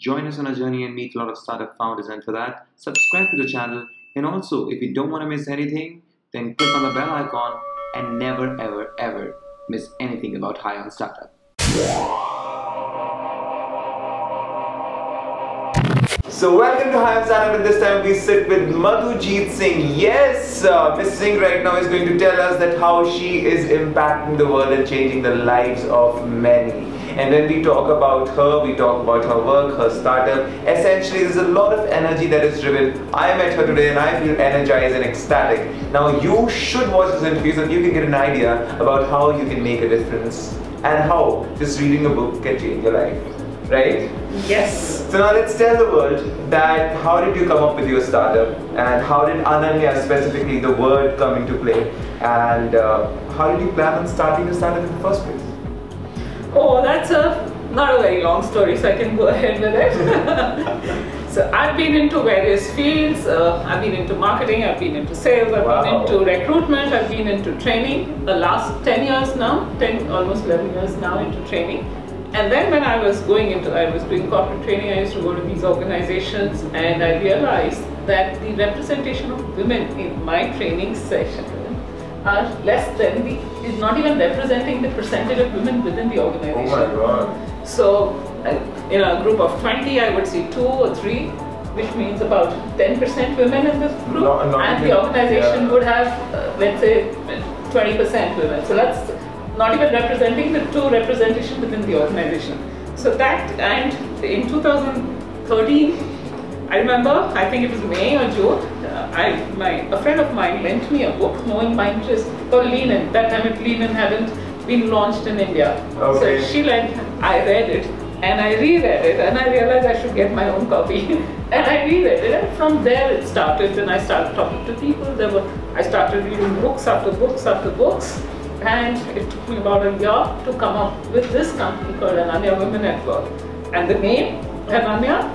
Join us on our journey and meet a lot of startup founders, and for that, subscribe to the channel. And also, if you don't want to miss anything, then click on the bell icon and never ever ever miss anything about High on Startup. So welcome to High on Startup, and this time we sit with Madhujit Singh. Yes, Ms. Singh right now is going to tell us that how she is impacting the world and changing the lives of many. And when we talk about her, we talk about her work, her startup. Essentially, there's a lot of energy that is driven. I met her today and I feel energized and ecstatic. Now you should watch this interview so that you can get an idea about how you can make a difference and how just reading a book can change your life. Right? Yes. So now let's tell the world that how did you come up with your startup, and how did Ananya, specifically the word, come into play, and how did you plan on starting a startup in the first place? Oh, that's not a very long story, so I can go ahead with it. So I've been into various fields. I've been into marketing, I've been into sales, I've been into recruitment, I've been into training. The last 10 years now, almost 11 years now into training. And then when I was doing corporate training, I used to go to these organizations, and I realized that the representation of women in my training session are less than is not even representing the percentage of women within the organization. Oh my God. So in a group of 20, I would see 2 or 3, which means about 10% women in this group, and the organization would have, let's say, 20% women. So that's not even representing the true representation within the organization. So that, and in 2013, I remember, I think it was May or June, a friend of mine lent me a book knowing my interest called Lean In. That time Lean In hadn't been launched in India. Okay. So she lent, I read it, and I reread it, and I realized I should get my own copy. And I reread it, and from there it started, and I started talking to people. I started reading books after books after books. And it took me about a year to come up with this company called Ananya Women Work. And the name Ananya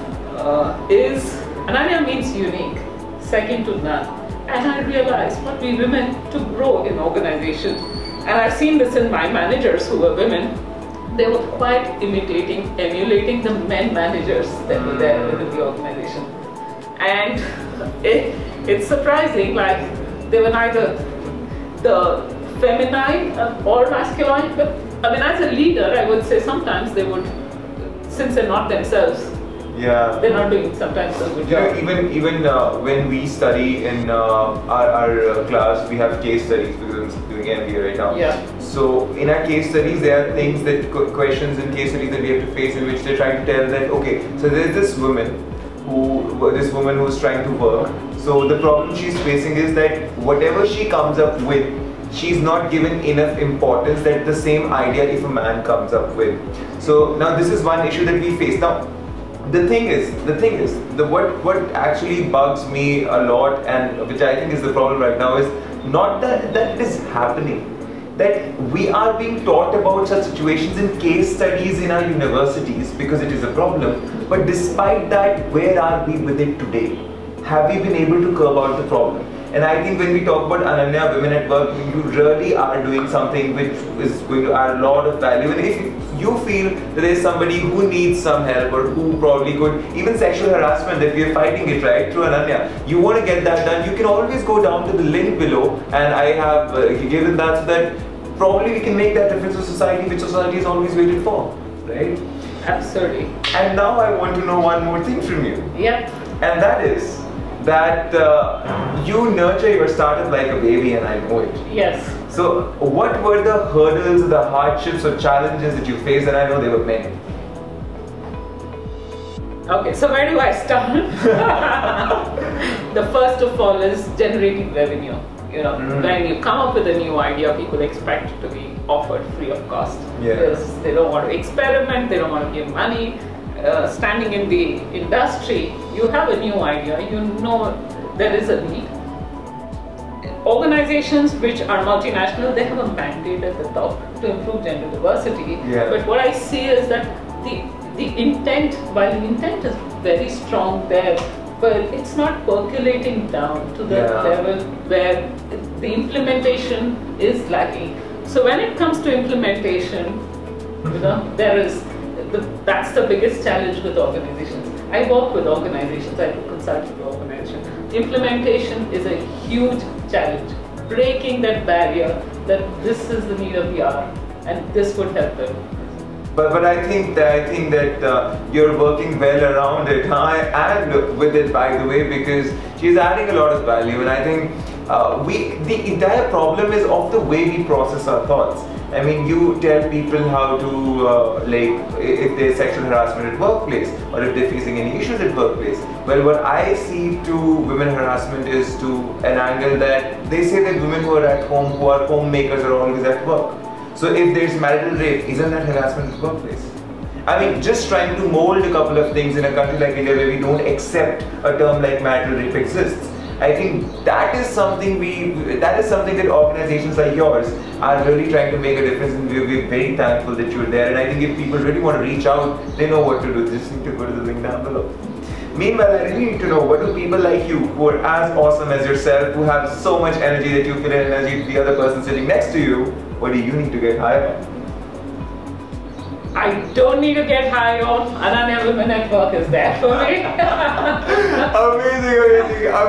Ananya means unique, second to none. And I realized what we women to grow in organizations. And I've seen this in my managers who were women. They were quite emulating the men managers that were there within the organization. And it's surprising, like they were neither the feminine or masculine, but I mean, as a leader, I would say sometimes they would, since they're not themselves, they're not doing sometimes a good job. Even when we study in our class, we have case studies because I'm doing MBA right now. Yeah. So in our case studies, there are things that questions in case studies that we have to face, in which they're trying to tell that okay, so there's this woman who's trying to work. So the problem she's facing is that whatever she comes up with, she's not given enough importance that the same idea if a man comes up with. So now this is one issue that we face. Now the thing is, what actually bugs me a lot, and which I think is the problem right now, is not that it is happening, that we are being taught about such situations in case studies in our universities because it is a problem, but despite that, where are we with it today? Have we been able to curb out the problem? And I think when we talk about Ananya Women at Work, you really are doing something which is going to add a lot of value. And if you feel that there is somebody who needs some help, or who probably could, even sexual harassment, that we are fighting it right through Ananya, you want to get that done, you can always go down to the link below, and I have given that, so that probably we can make that difference to society, which society has always waited for, right? Absolutely. And now I want to know one more thing from you. Yeah. And that is that you nurture your startup like a baby, and I know it. Yes. So what were the hurdles, the hardships or challenges that you faced? And I know there were many. Okay, so where do I start? The first of all is generating revenue. You know, when you come up with a new idea, people expect it to be offered free of cost. Because they don't want to experiment, they don't want to give money. Standing in the industry, you have a new idea, you know there is a need. Organizations which are multinational, they have a mandate at the top to improve gender diversity. But what I see is that the intent, while the intent is very strong there, but it's not percolating down to the level where the implementation is lacking. So when it comes to implementation, you know, there is that's the biggest challenge with organizations. I work with organizations, I do consulting to organizations. Implementation is a huge challenge. Breaking that barrier that this is the need of the hour and this would help them. But I think that you're working well around it, and with it, by the way, because she's adding a lot of value, and I think the entire problem is of the way we process our thoughts. I mean, you tell people how to, like, if there's sexual harassment at workplace, or if they're facing any issues at workplace. Well, what I see to women harassment is to an angle that they say that women who are at home, who are homemakers, are always at work. So if there's marital rape, isn't that harassment at workplace? I mean, just trying to mold a couple of things in a country like India where we don't accept a term like marital rape exists. I think that is something that organizations like yours are really trying to make a difference, and we're very thankful that you're there. And I think if people really want to reach out, they know what to do. They just need to go to the link down below. Meanwhile, I really need to know, what do people like you, who are as awesome as yourself, who have so much energy that you feel energy to the other person sitting next to you, what do you need to get high on? I don't need to get high on. Ananya Women Work is there for me.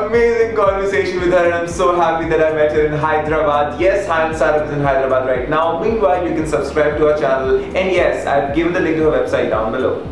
amazing conversation with her, and I'm so happy that I met her in Hyderabad. Yes, I'm Sarab is in Hyderabad right now. Meanwhile, you can subscribe to our channel, and yes, I've given the link to her website down below.